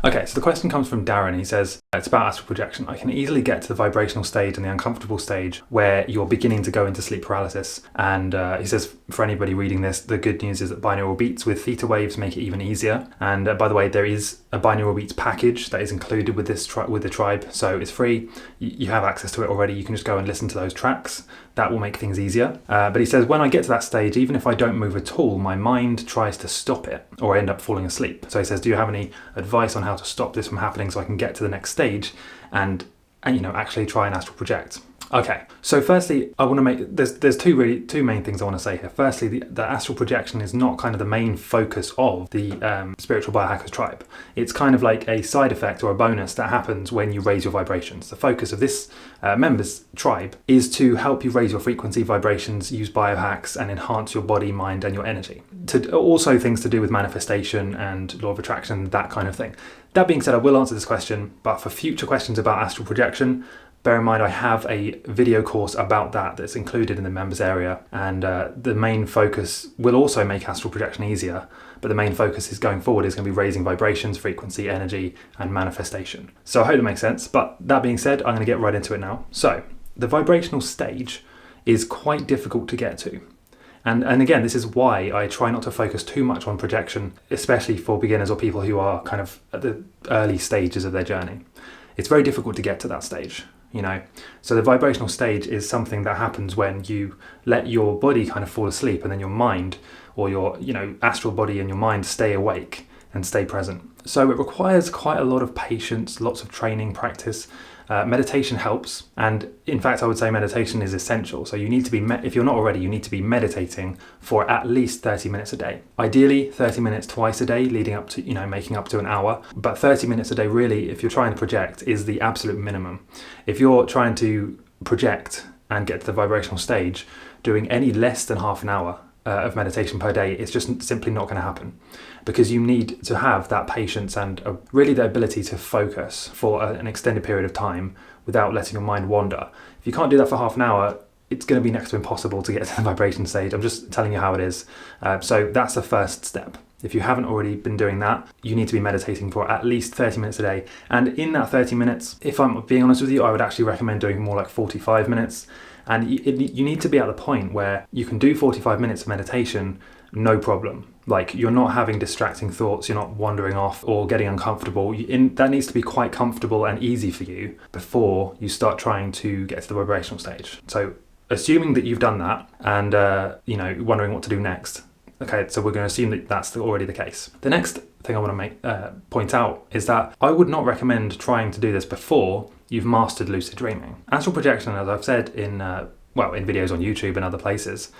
Okay, so the question comes from Darren. He says, it's about astral projection. I can easily get to the vibrational stage and the uncomfortable stage where you're beginning to go into sleep paralysis. And he says, for anybody reading this, the good news is that binaural beats with theta waves make it even easier. And by the way, there is a binaural beats package that is included with this with the tribe. So it's free. You have access to it already. You can just go and listen to those tracks. That will make things easier. But he says, when I get to that stage, even if I don't move at all, my mind tries to stop it or I end up falling asleep. So he says, do you have any advice on how to stop this from happening so I can get to the next stage and actually try and astral project? Okay, so firstly, I want to make, there's two main things I want to say here. Firstly, the astral projection is not kind of the main focus of the Spiritual Biohackers tribe. It's kind of like a side effect or a bonus that happens when you raise your vibrations. The focus of this members tribe is to help you raise your frequency, vibrations, use biohacks, and enhance your body, mind, and your energy. Also things to do with manifestation and law of attraction, that kind of thing. That being said, I will answer this question, but for future questions about astral projection, bear in mind, I have a video course about that's included in the members area, and the main focus will also make astral projection easier, but the main focus is going forward is going to be raising vibrations, frequency, energy, and manifestation. So I hope that makes sense, but that being said, I'm going to get right into it now. So the vibrational stage is quite difficult to get to. And again, this is why I try not to focus too much on projection, especially for beginners or people who are kind of at the early stages of their journey. It's very difficult to get to that stage. So the vibrational stage is something that happens when you let your body kind of fall asleep and then your mind or your astral body and your mind stay awake and stay present. So it requires quite a lot of patience, lots of training, practice. Meditation helps, and in fact I would say meditation is essential. So you need to be, if you're not already, you need to be meditating for at least 30 minutes a day. Ideally 30 minutes twice a day, leading up to, making up to an hour. But 30 minutes a day really, if you're trying to project, is the absolute minimum. If you're trying to project and get to the vibrational stage, doing any less than half an hour of meditation per day, it's just simply not going to happen, because you need to have that patience and really the ability to focus for an extended period of time without letting your mind wander. If you can't do that for half an hour, it's going to be next to impossible to get to the vibration stage. I'm just telling you how it is. So that's the first step. If you haven't already been doing that, you need to be meditating for at least 30 minutes a day. And in that 30 minutes, if I'm being honest with you, I would actually recommend doing more like 45 minutes. And you need to be at the point where you can do 45 minutes of meditation, no problem. Like, you're not having distracting thoughts, you're not wandering off or getting uncomfortable. That needs to be quite comfortable and easy for you before you start trying to get to the vibrational stage. So assuming that you've done that and, wondering what to do next. Okay, so we're going to assume that that's already the case. The next thing I want to point out is that I would not recommend trying to do this before you've mastered lucid dreaming. Astral projection, as I've said in videos on YouTube and other places,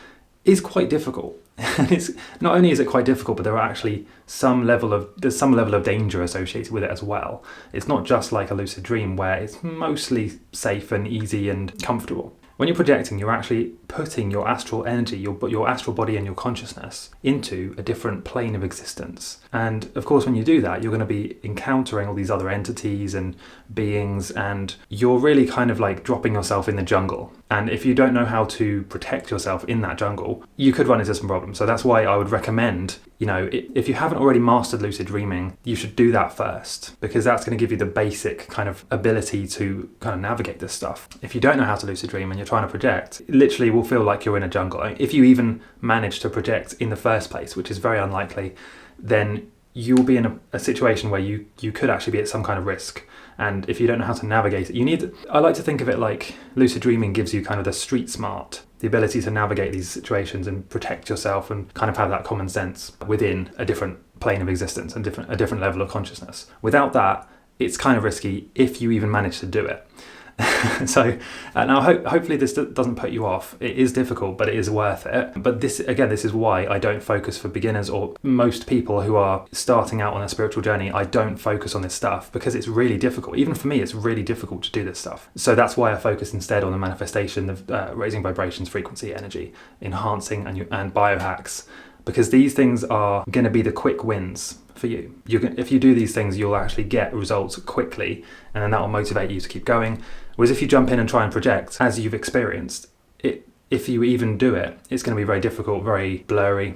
is quite difficult. And it's not only is it quite difficult, but there are actually some level of danger associated with it as well. It's not just like a lucid dream where it's mostly safe and easy and comfortable. When you're projecting, you're actually putting your astral energy, your astral body and your consciousness into a different plane of existence. And of course, when you do that, you're going to be encountering all these other entities and beings, and you're really kind of like dropping yourself in the jungle. And if you don't know how to protect yourself in that jungle, you could run into some problems. So that's why I would recommend, if you haven't already mastered lucid dreaming, you should do that first, because that's going to give you the basic kind of ability to kind of navigate this stuff. If you don't know how to lucid dream and you're trying to project, it literally will feel like you're in a jungle. If you even manage to project in the first place, which is very unlikely, then you'll be in a situation where you could actually be at some kind of risk. And if you don't know how to navigate it, I like to think of it like lucid dreaming gives you kind of the street smart, the ability to navigate these situations and protect yourself and kind of have that common sense within a different plane of existence and a different level of consciousness. Without that, it's kind of risky if you even manage to do it. So now hopefully this doesn't put you off. It is difficult, but it is worth it. But this is why I don't focus for beginners or most people who are starting out on a spiritual journey. I don't focus on this stuff because it's really difficult. Even for me, it's really difficult to do this stuff. So that's why I focus instead on the manifestation of raising vibrations, frequency, energy, enhancing and biohacks, because these things are going to be the quick wins for you. If you do these things, you'll actually get results quickly, and then that will motivate you to keep going. Whereas if you jump in and try and project, as you've experienced, if you even do it, it's going to be very difficult, very blurry,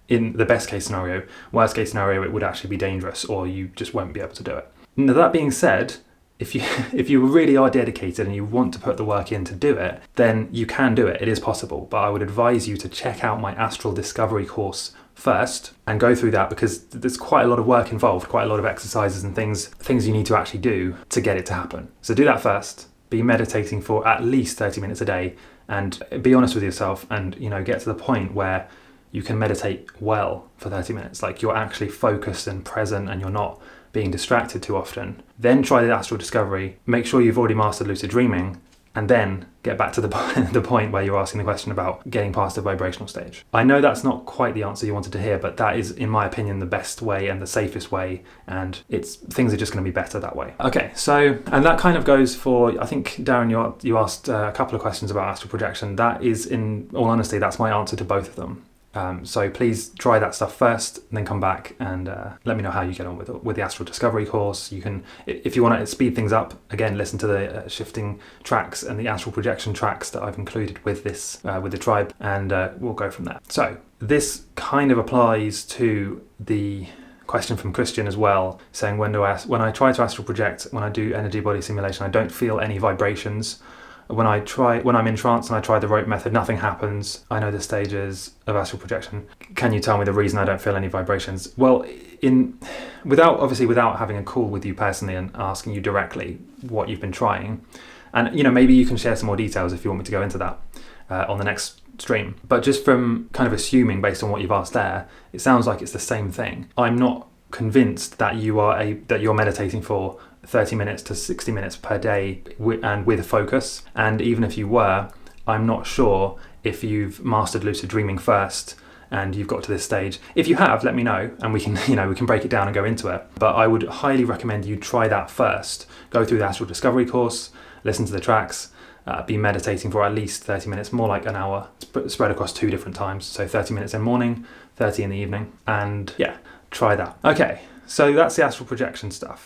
in the best case scenario. Worst case scenario, it would actually be dangerous, or you just won't be able to do it. Now, that being said, if you really are dedicated and you want to put the work in to do it, then you can do it. It is possible. But I would advise you to check out my Astral Discovery course first and go through that, because there's quite a lot of work involved, quite a lot of exercises and things you need to actually do to get it to happen. So do that first. Be meditating for at least 30 minutes a day, and be honest with yourself, and get to the point where you can meditate well for 30 minutes. Like, you're actually focused and present and you're not being distracted too often. Then try the Astral Discovery. Make sure you've already mastered lucid dreaming, and then get back to the point where you're asking the question about getting past the vibrational stage. I know that's not quite the answer you wanted to hear, but that is, in my opinion, the best way and the safest way, and things are just going to be better that way. Okay, so, and that kind of goes for, I think, Darren, you asked a couple of questions about astral projection. That is, in all honesty, that's my answer to both of them. So please try that stuff first, and then come back and let me know how you get on with the Astral Discovery course. You can, if you want to speed things up, again, listen to the shifting tracks and the astral projection tracks that I've included with this with the tribe, and we'll go from there. So this kind of applies to the question from Christian as well, saying when I try to astral project, when I do energy body simulation, I don't feel any vibrations. When I'm in trance and I try the rope method, nothing happens. I know the stages of astral projection. Can you tell me the reason I don't feel any vibrations? Well, without having a call with you personally and asking you directly what you've been trying, and maybe you can share some more details if you want me to go into that on the next stream. But just from kind of assuming based on what you've asked there, it sounds like it's the same thing. I'm not convinced that you're meditating for 30 minutes to 60 minutes per day and with focus. And even if you were, I'm not sure if you've mastered lucid dreaming first and you've got to this stage. If you have, let me know, and we can break it down and go into it. But I would highly recommend you try that first. Go through the Astral Discovery course, listen to the tracks, be meditating for at least 30 minutes, more like an hour, spread across 2 different times. So 30 minutes in the morning, 30 in the evening, and yeah, try that. Okay. So that's the astral projection stuff.